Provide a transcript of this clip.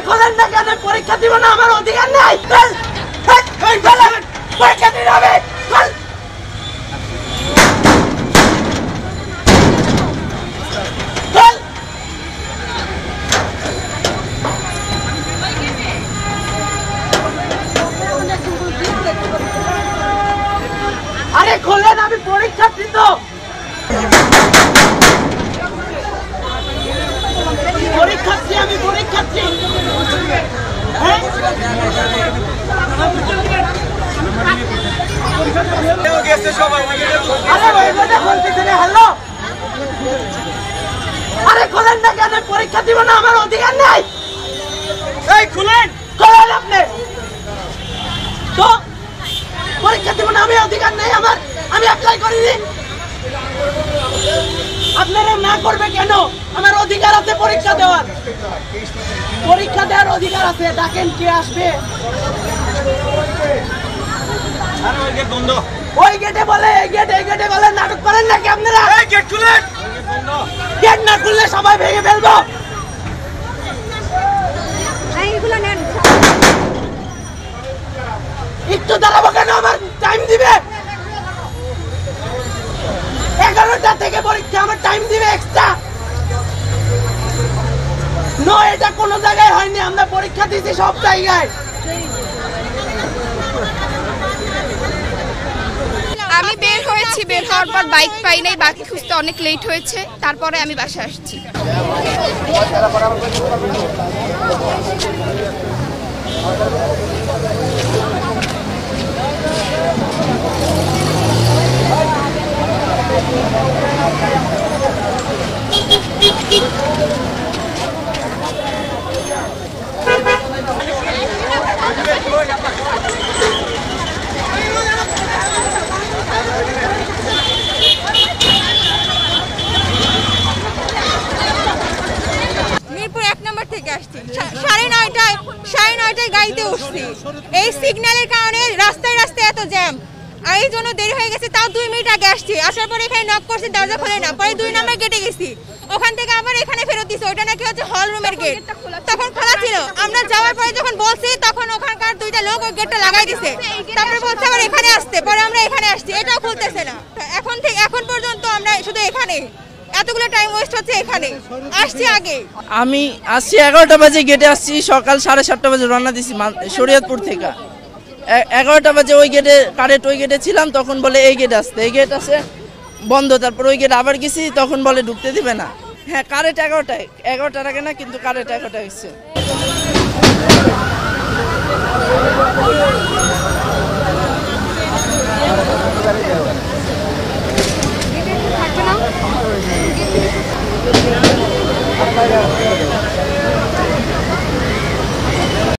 খোলেন না কেন? পরীক্ষা দিব না, আমার অধিকার নাই। পরীক্ষা দিতে হবে। আরে খোলেন, আমি পরীক্ষার্থী তো। পরীক্ষার্থী, আমি পরীক্ষার্থী। আরে খোলেন না কেন? পরীক্ষা দিব না, আমার অধিকার নাই। খুলেন, খোলেন আপনি তো। পরীক্ষা দিব না, আমি অধিকার নেই আমার, আমি অ্যাপ্লাই করিনি। আপনারা না করবে কেন? আমার অধিকার আছে পরীক্ষা দেওয়ার, পরীক্ষা দেওয়ার অধিকার আছে। ডাকেন, কে আসবে? ওই গেটে বলে, এই গেটে বলে। নাটক করেন নাকি আপনারা? গেট খুলেন। গেট না খুললে সবাই ভেঙে ফেলবো। একটু দাঁড়াবো কেন? আমার টাইম দিবে 11টা থেকে পরীক্ষা, আমার টাইম দিবে এক্সট্রা। নো, এটা কোনো জায়গায় হয়নি। আমরা পরীক্ষা দিয়েছি সব জায়গায়। আমি বের হয়েছি, বের হওয়ার পর বাইক পাই নাই, বাকি খুঁজতে অনেক লেট হয়েছে, তারপরে আমি বাসায় আসছি। মিরপুর 1 নম্বর থেকে আসছি, 9:30টায় গাড়িতে উঠছি। এই সিগন্যালের কারণে রাস্তায় রাস্তায় এত জ্যাম, আর এই জন্য দেরি হয়ে গেছে। তাও 2 মিনিট আগে আসছি। আসার পরে এখানে নক করছি, দরজা খোলে না। পরে 2 নম্বর গেটে গেছি, ওখান থেকে আবার এখানে ফেরত দিছি। ওইটা নাকি হচ্ছে হল রুমের গেট, তখন খোলা ছিল। আমরা যাওয়ার পরে যখন বলছি, তখন ওখানকার 2টা লোক ওই গেটটা লাগাই দিছে। তারপরে বলছে আবার এখানে আসতে, পরে আমরা এখানে আসছি, এটাও খুলতেছে না। এখন পর্যন্ত আমরা শুধু এখানে, এতগুলো টাইম ওয়েস্ট হচ্ছে এখানে। আসছি আগে, আমি আসছি 11টা বাজে গেটে আসছি। সকাল 7:30 বাজে রওনা দিছি শরীয়তপুর থেকে। 11টা বাজে ওই গেটে, কারেক্ট ওই গেটে ছিলাম। তখন বলে এই গেট আসতে, এই গেট আছে বন্ধ। তারপর ওই গেট আবার গেছি, তখন বলে ঢুকতে দিবে না। হ্যাঁ, কারেক্ট 11টার আগে না, কিন্তু কারেক্ট 11টা গেছে। থাকবে না।